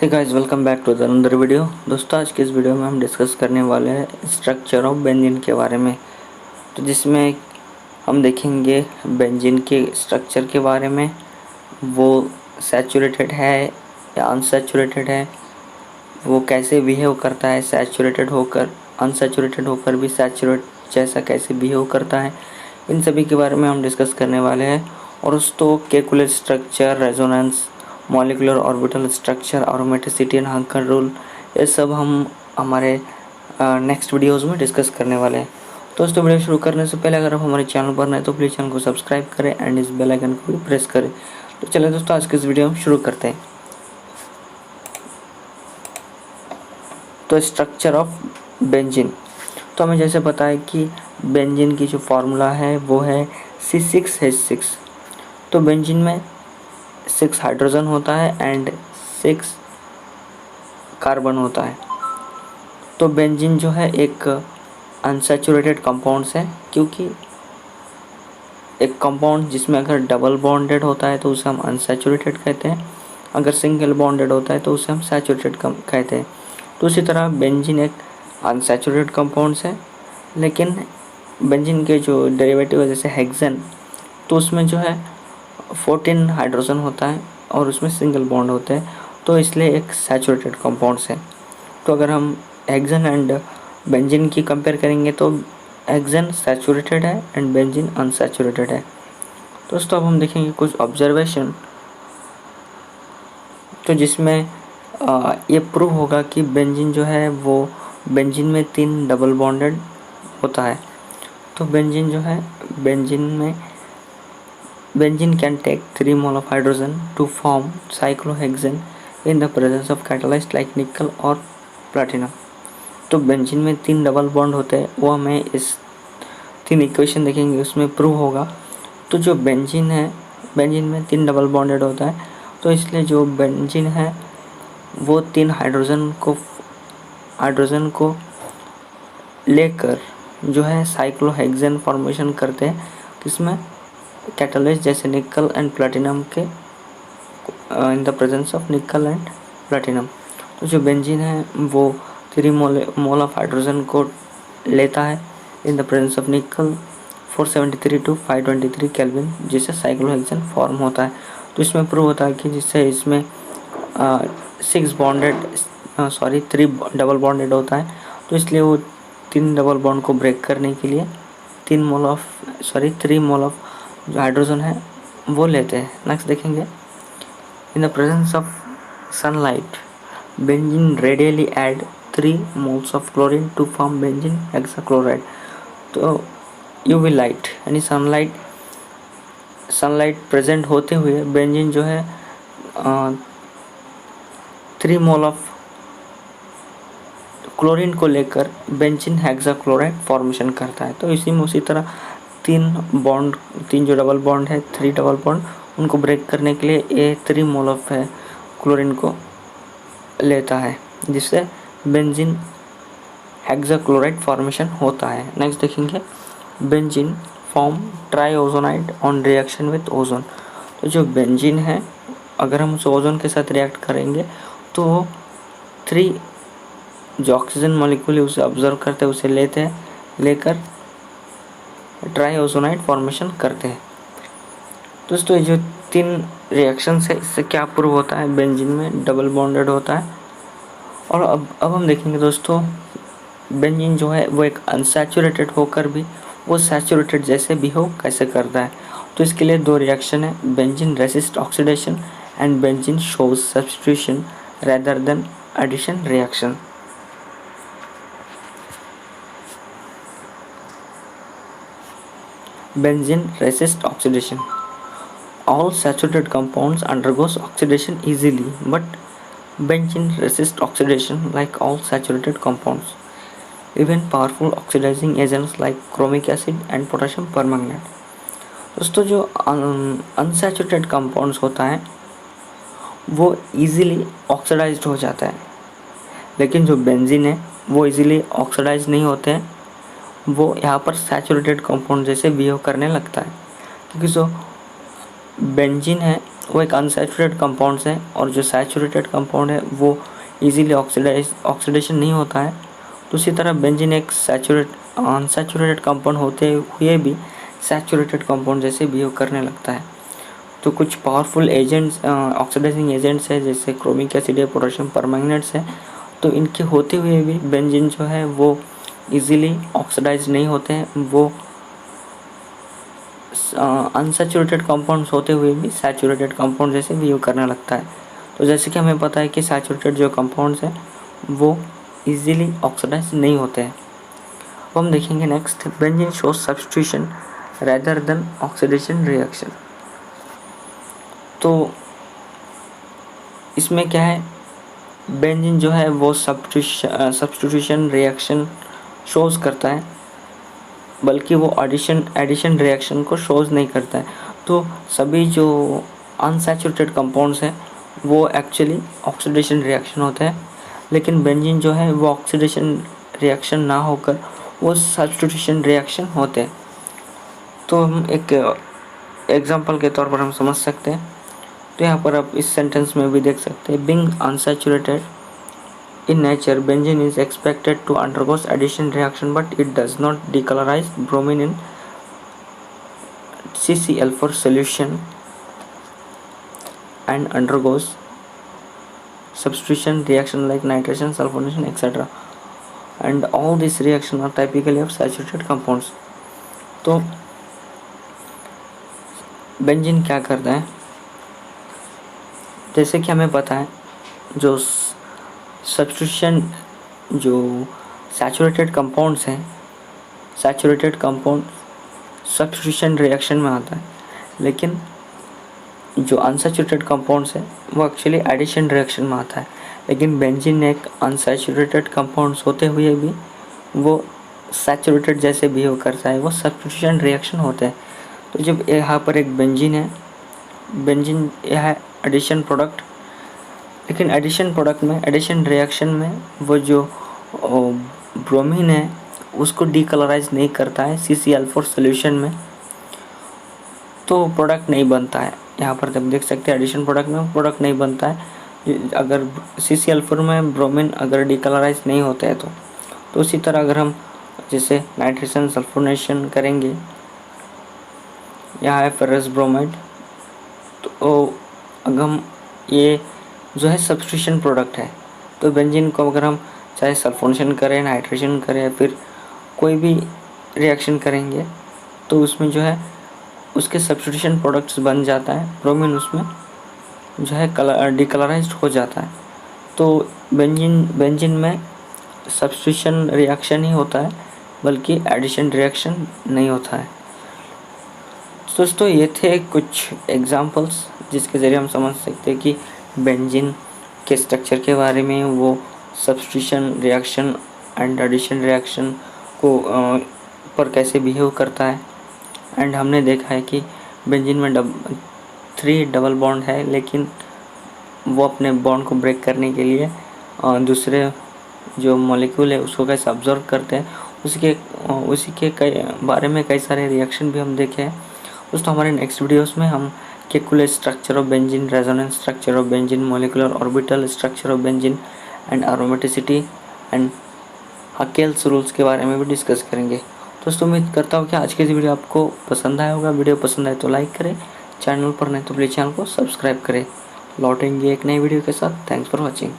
Hey guys, welcome back to the another video. दोस्तों, आज के इस वीडियो में हम डिस्कस करने वाले हैं स्ट्रक्चर ऑफ बेंजीन के बारे में। तो जिसमें हम देखेंगे बेंजीन के स्ट्रक्चर के बारे में, वो सैचुरेटेड है या अनसैचुरेटेड है, वो कैसे बिहेव करता है सैचुरेटेड होकर, अनसैचुरेटेड होकर भी सैचुरेट जैसा कैसे बिहेव करता है, इन सभी के बारे में हम डिस्कस करने वाले हैं। और दोस्तों, Kekule structure, resonance, molecular orbital structure, aromaticity and Huckel rule, ये सब हम हमारे नेक्स्ट वीडियोस में डिस्कस करने वाले हैं। दोस्तों, वीडियो शुरू करने से पहले अगर आप हमारे चैनल पर नए तो प्लीज़ चैनल को सब्सक्राइब करें एंड इस बेल आइकन को भी प्रेस करें। तो चलिए दोस्तों, आज के इस वीडियो में शुरू करते हैं। तो स्ट्रक्चर ऑफ बेंजीन, तो हमें जैसे पता है कि बेंजीन की जो फार्मूला है वो है C6H6। तो बेंजीन में 6 हाइड्रोजन होता है एंड 6 कार्बन होता है। तो बेंजीन जो है एक अनसैचुरेटेड कंपाउंड्स है, क्योंकि एक कंपाउंड जिसमें अगर डबल बॉन्डेड होता है तो उसे हम अनसैचुरेटेड कहते हैं, अगर सिंगल बॉन्डेड होता है तो उसे हम सैचुरेटेड कहते हैं। तो इसी तरह बेंजीन एक अनसैचुरेटेड कंपाउंड्स है, लेकिन बेंजीन के जो डेरिवेटिव है जैसे हेक्सेन, तो उसमें जो है 14 हाइड्रोजन होता है और उसमें सिंगल बॉन्ड होते हैं, तो इसलिए एक सैचुरेटेड कंपाउंड्स है। तो अगर हम हेक्सेन एंड बेंजीन की कंपेयर करेंगे तो हेक्सेन सैचुरेटेड है एंड बेंजीन अनसैचुरेटेड है। दोस्तों, अब हम देखेंगे कुछ ऑब्जर्वेशन, तो जिसमें ये प्रूव होगा कि बेंजीन जो है वो बेंजीन में 3 डबल बॉन्डेड होता है। तो बेंजीन जो है benzene can take 3 mole of hydrogen to form cyclohexane in the presence of catalyst like nickel और platinum। तो बेंजीन में 3 डबल बॉन्ड होते हैं, वो हमें इस 3 इक्वेशन देखेंगे उसमें प्रूव होगा। तो जो बेंजीन है, बेंजीन में 3 डबल बॉन्डेड होता है, तो इसलिए जो बेंजीन है वो 3 हाइड्रोजन को लेकर जो है साइक्लोहेक्सेन फॉर्मेशन करते हैं, जिसमें कैटलिस्ट जैसे निकल एंड प्लैटिनम के इन द प्रेजेंस ऑफ निकल एंड प्लैटिनम। तो जो बेंजीन है वो 3 मोल ऑफ हाइड्रोजन को लेता है इन the presence of nickel 473 to 523 kelvin, जिससे साइक्लोहेक्सेन फॉर्म होता है। तो इसमें प्रूव होता है कि जिससे इसमें 3 डबल बॉन्डेड होता है, तो इसलिए वो 3 डबल बॉन्ड को ब्रेक करने के लिए 3 मोल ऑफ जो हाइड्रोजन है वो लेते हैं। नेक्स्ट देखेंगे, in the presence of sunlight benzene readily add 3 moles of chlorine to form benzene hexachloride. तो यूवी लाइट यानी सनलाइट प्रेजेंट होते हुए बेंजीन जो है 3 मोल ऑफ क्लोरीन को लेकर बेंजीन हेक्साक्लोराइड फॉर्मेशन करता है। तो इसी में उसी तरह 3 जो डबल बॉन्ड है, 3 डबल बॉन्ड, उनको ब्रेक करने के लिए ये 3 मोल ऑफ है क्लोरीन को लेता है, जिससे बेंजीन हेक्साक्लोराइड फॉर्मेशन होता है। नेक्स्ट देखेंगे, benzene form triozonide on reaction with ozone. तो जो बेंजीन है, अगर हम उस ओजोन के साथ रिएक्ट करेंगे तो 3 जो ऑक्सीजन मॉलिक्यूल है उसे ऑब्जर्व करते हैं, उसे लेकर ट्राइओजोनाइड फॉर्मेशन करते हैं। दोस्तों, ये जो 3 रिएक्शंस है, इससे क्या प्रूव होता है, बेंजीन में डबल बॉन्डेड होता है। और अब हम देखेंगे दोस्तों, बेंजीन जो है वो एक अनसैचुरेटेड होकर भी वो सैचुरेटेड जैसे बिहेव कैसे करता है। तो इसके लिए 2 रिएक्शन है, benzene resist oxidation and benzene shows substitution rather than addition reaction. Benzene resists oxidation. All saturated compounds undergoes oxidation easily, but benzene resists oxidation like all saturated compounds. Even powerful oxidizing agents like chromic acid and potassium permanganate. दोस्तों, जो unsaturated compounds होता है वो easily oxidised हो जाता है, लेकिन जो बेंजीन है वो इजीली ऑक्सीडाइज नहीं होते हैं, वो यहाँ पर सैचुरेटेड कंपाउंड जैसे बिहेव करने लगता है, क्योंकि जो बेंजीन है वो एक अनसैचुरेटेड कंपाउंड्स है, और जो सैचुरेटेड कंपाउंड है वो इजीली ऑक्सीडेशन नहीं होता है। तो उसी तरह बेंजीन एक अनसैचुरेटेड कंपाउंड होते हुए भी सैचुरेटेड कंपाउंड जैसे बिहेव करने लगता है। तो कुछ पावरफुल एजेंट्स, ऑक्सीडाइजिंग एजेंट्स है, जैसे क्रोमिक एसिड है, पोटेशियम परमैंगनेट्स है। तो इनके होते हुए भी बेंजीन जो है वो इजीली ऑक्सीडाइज नहीं होते हैं, वो अनसैचुरेटेड कंपाउंड्स होते हुए भी सैचुरेटेड कंपाउंड जैसे बिहेव करने लगता है। तो जैसे कि हमें पता है कि सैचुरेटेड जो कंपाउंड्स हैं वो इजीली ऑक्सीडाइज नहीं होते हैं। अब हम देखेंगे next, benzene shows substitution rather then oxidation reaction. तो इसमें क्या है, बेंजीन जो है वो सब्स्टिट्यूशन रिएक्शन शोज करता है, बल्कि वो एडिशन रिएक्शन को शोज नहीं करता है। तो सभी जो अनसैचुरेटेड कंपाउंड्स हैं वो एक्चुअली ऑक्सीडेशन रिएक्शन होते हैं, लेकिन बेंजीन जो है वो ऑक्सीडेशन रिएक्शन ना होकर वो सब्स्टिट्यूशन रिएक्शन होते हैं। तो हम एक एग्जांपल के तौर पर हम समझ सकते हैं। तो यहाँ पर आप इस सेंटेंस में भी देख सकते हैं, being unsaturated in nature, benzene is expected to undergo addition reaction, but it does not decolorize bromine in CCl4 solution and undergoes substitution reaction like nitration, sulfonation, etc. And all these reactions are typically of saturated compounds. तो benzene क्या करता है, जैसे कि हमें पता है जो सब्स्टिट्यूशन जो सैचुरेटेड कंपाउंड्स हैं, सैचुरेटेड कंपाउंड सब्स्टिट्यूशन रिएक्शन में आता है, लेकिन जो अनसैचुरेटेड कंपाउंड्स हैं वो एक्चुअली एडिशन रिएक्शन में आता है। लेकिन बेंजीन एक अनसैचुरेटेड कंपाउंड्स होते हुए भी वो सैचुरेटेड जैसे बिहेव करता है, वो सब्स्टिट्यूशन रिएक्शन होते हैं। तो जब यहाँ पर एक बेंजीन है, बेंजीन यह है एडिशन प्रोडक्ट, लेकिन एडिशन रिएक्शन में वो जो ब्रोमीन है उसको डीकलराइज नहीं करता है CCl4 सोल्यूशन में, तो प्रोडक्ट नहीं बनता है। यहाँ पर आप देख सकते हैं एडिशन प्रोडक्ट में प्रोडक्ट नहीं बनता है अगर CCl4 में ब्रोमीन अगर डीकलराइज नहीं होता है तो उसी तरह अगर हम जैसे नाइट्रेशन सल्फोनेशन करेंगे, यहाँ है फेरस ब्रोमाइड, तो अगर हम ये जो है सब्स्टिट्यूशन प्रोडक्ट है, तो बेंजीन को अगर हम चाहे सल्फोनेशन करें, नाइट्रेशन करें, फिर कोई भी रिएक्शन करेंगे तो उसमें जो है उसके सब्स्टिट्यूशन प्रोडक्ट्स बन जाता है, ब्रोमीन उसमें जो है डीकलराइज्ड हो जाता है। तो बेंजीन में सब्स्टिट्यूशन रिएक्शन ही होता है, बल्कि एडिशन रिएक्शन नहीं होता है। दोस्तों ये थे कुछ एग्जांपल्स जिसके ज़रिए हम समझ सकते हैं कि बेंजीन के स्ट्रक्चर के बारे में, वो substitution reaction and addition reaction को पर कैसे बिहेव करता है। एंड हमने देखा है कि बेंजीन में 3 डबल बॉन्ड है, लेकिन वो अपने बॉन्ड को ब्रेक करने के लिए दूसरे जो मॉलिक्यूल है उसको कैसे ऑब्जर्व करते हैं, उसी के कई बारे में कई सारे रिएक्शन भी हम देखे हैं। दोस्तों हमारे नेक्स्ट वीडियोस में हम Kekule structure of benzene, resonance structure of benzene, molecular orbital structure of benzene and aromaticity and Huckel's rules के बारे में भी डिस्कस करेंगे। दोस्तों उम्मीद करता हूँ कि आज की वीडियो आपको पसंद आया होगा। वीडियो पसंद आए तो लाइक करें, चैनल पर नहीं तो प्लीज़ चैनल को सब्सक्राइब करें। लौटेंगे एक नई वीडियो के साथ। Thanks for watching.